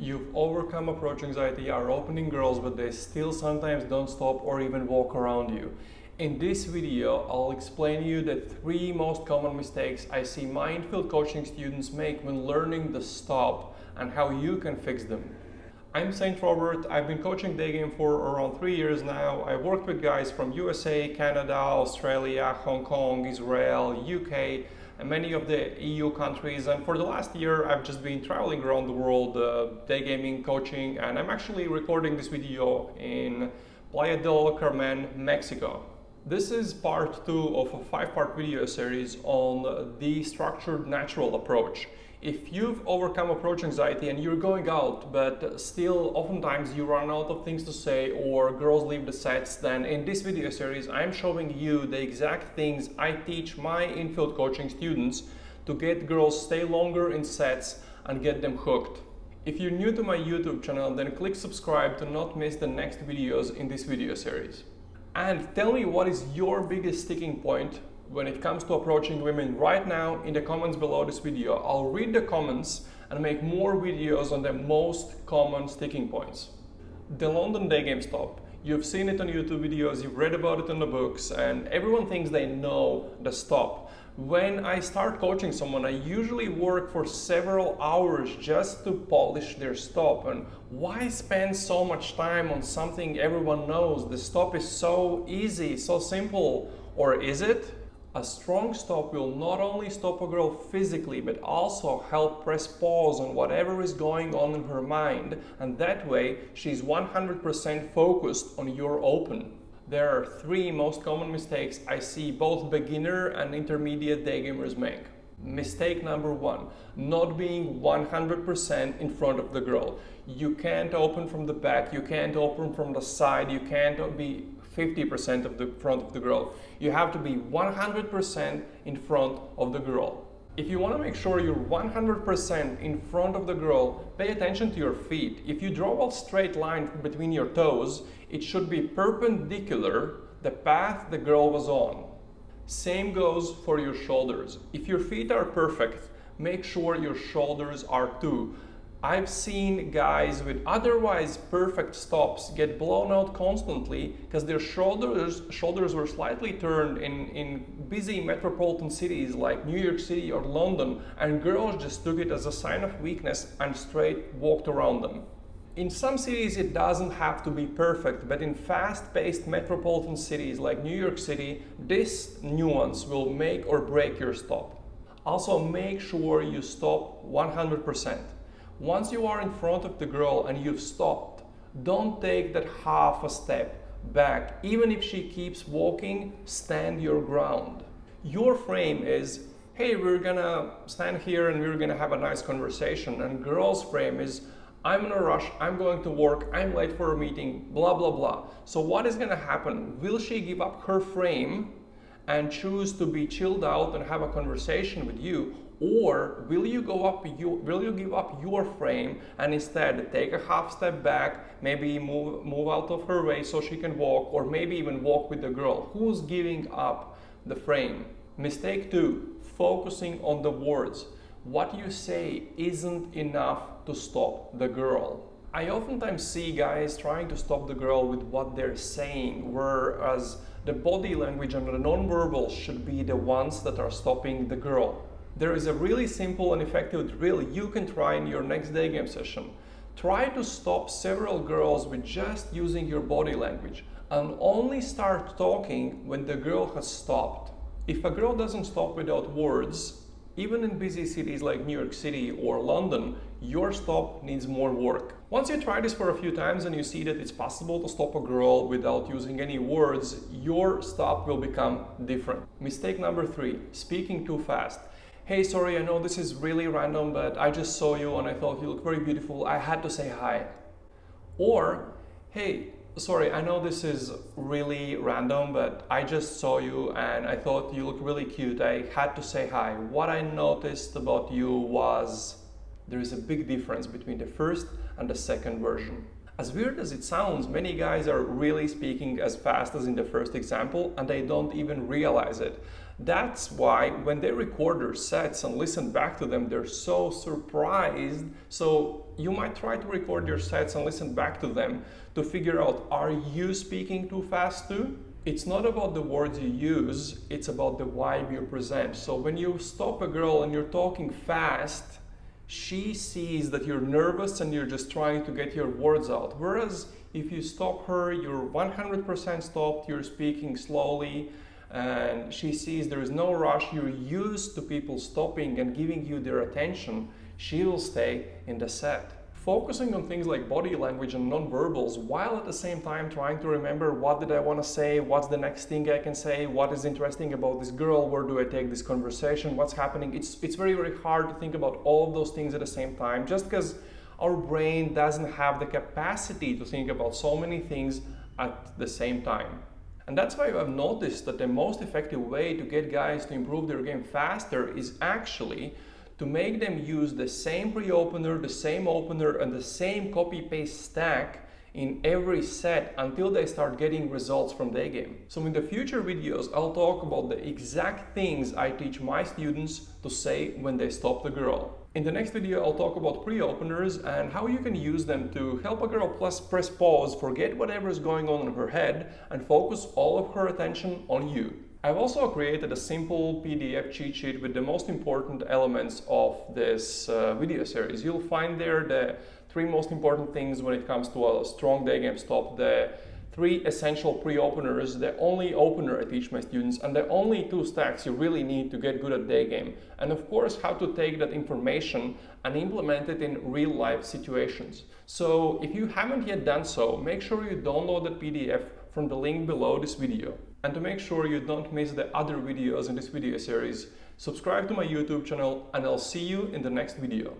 You've overcome approach anxiety, are opening girls, but they still sometimes don't stop or even walk around you. In this video, I'll explain you the 3 most common mistakes I see my infield coaching students make when learning the stop and how you can fix them. I'm Saint Robert. I've been coaching Daygame for around 3 years now. I worked with guys from USA, Canada, Australia, Hong Kong, Israel, UK, and many of the EU countries. And for the last year, I've just been traveling around the world, daygaming, coaching, and I'm actually recording this video in Playa del Carmen, Mexico. This is part 2 of a 5-part video series on the structured natural approach. If you've overcome approach anxiety and you're going out, but still oftentimes you run out of things to say or girls leave the sets, then in this video series I'm showing you the exact things I teach my infield coaching students to get girls stay longer in sets and get them hooked. If you're new to my YouTube channel, then click subscribe to not miss the next videos in this video series. And tell me, what is your biggest sticking point when it comes to approaching women right now in the comments below this video. I'll read the comments and make more videos on the most common sticking points. The London Daygame Stop. You've seen it on YouTube videos, you've read about it in the books, and everyone thinks they know the stop. When I start coaching someone, I usually work for several hours just to polish their stop. And why spend so much time on something everyone knows? The stop is so easy, so simple. Or is it? A strong stop will not only stop a girl physically, but also help press pause on whatever is going on in her mind, and that way she's 100% focused on your open. There are 3 most common mistakes I see both beginner and intermediate daygamers make. Mistake number 1, not being 100% in front of the girl. You can't open from the back, you can't open from the side, you can't be 50% of the front of the girl. You have to be 100% in front of the girl. If you want to make sure you're 100% in front of the girl, pay attention to your feet. If you draw a straight line between your toes, it should be perpendicular the path the girl was on. Same goes for your shoulders. If your feet are perfect, make sure your shoulders are too. I've seen guys with otherwise perfect stops get blown out constantly because their shoulders were slightly turned in busy metropolitan cities like New York City or London, and girls just took it as a sign of weakness and straight walked around them. In some cities it doesn't have to be perfect, but in fast-paced metropolitan cities like New York City, this nuance will make or break your stop. Also, make sure you stop 100%. Once you are in front of the girl and you've stopped, don't take that half a step back. Even if she keeps walking, stand your ground. Your frame is, hey, we're gonna stand here and we're gonna have a nice conversation. And girl's frame is, I'm in a rush, I'm going to work, I'm late for a meeting, blah, blah, blah. So what is gonna happen? Will she give up her frame and choose to be chilled out and have a conversation with you? Or will you give up your frame and instead take a half step back, maybe move out of her way so she can walk, or maybe even walk with the girl? Who's giving up the frame? Mistake 2, focusing on the words. What you say isn't enough to stop the girl. I oftentimes see guys trying to stop the girl with what they're saying, whereas the body language and the nonverbal should be the ones that are stopping the girl. There is a really simple and effective drill you can try in your next daygame session. Try to stop several girls with just using your body language, and only start talking when the girl has stopped. If a girl doesn't stop without words, even in busy cities like New York City or London, your stop needs more work. Once you try this for a few times and you see that it's possible to stop a girl without using any words, your stop will become different. Mistake number 3, speaking too fast. Hey, sorry, I know this is really random, but I just saw you and I thought you look very beautiful. I had to say hi. Or, hey, sorry, I know this is really random, but I just saw you and I thought you look really cute. I had to say hi. What I noticed about you was there is a big difference between the first and the second version. As weird as it sounds, many guys are really speaking as fast as in the first example and they don't even realize it. That's why when they record their sets and listen back to them, they're so surprised. So you might try to record your sets and listen back to them to figure out, are you speaking too fast too? It's not about the words you use, it's about the vibe you present. So when you stop a girl and you're talking fast, she sees that you're nervous and you're just trying to get your words out. Whereas if you stop her, you're 100% stopped, you're speaking slowly, and she sees there is no rush, you're used to people stopping and giving you their attention, she will stay in the set. Focusing on things like body language and non-verbals, while at the same time trying to remember what did I want to say, what's the next thing I can say, what is interesting about this girl, where do I take this conversation, what's happening. It's very, very hard to think about all of those things at the same time, just because our brain doesn't have the capacity to think about so many things at the same time. And that's why I've noticed that the most effective way to get guys to improve their game faster is actually to make them use the same pre-opener, the same opener, and the same copy-paste stack in every set until they start getting results from Daygame. So in the future videos, I'll talk about the exact things I teach my students to say when they stop the girl. In the next video, I'll talk about pre-openers and how you can use them to help a girl press pause, forget whatever is going on in her head, and focus all of her attention on you. I've also created a simple PDF cheat sheet with the most important elements of this video series. You'll find there the 3 most important things when it comes to a strong Daygame Stop, the 3 essential pre-openers, the only opener I teach my students, and the only 2 stacks you really need to get good at Daygame. And of course, how to take that information and implement it in real-life situations. So if you haven't yet done so, make sure you download the PDF from the link below this video. And to make sure you don't miss the other videos in this video series, subscribe to my YouTube channel and I'll see you in the next video.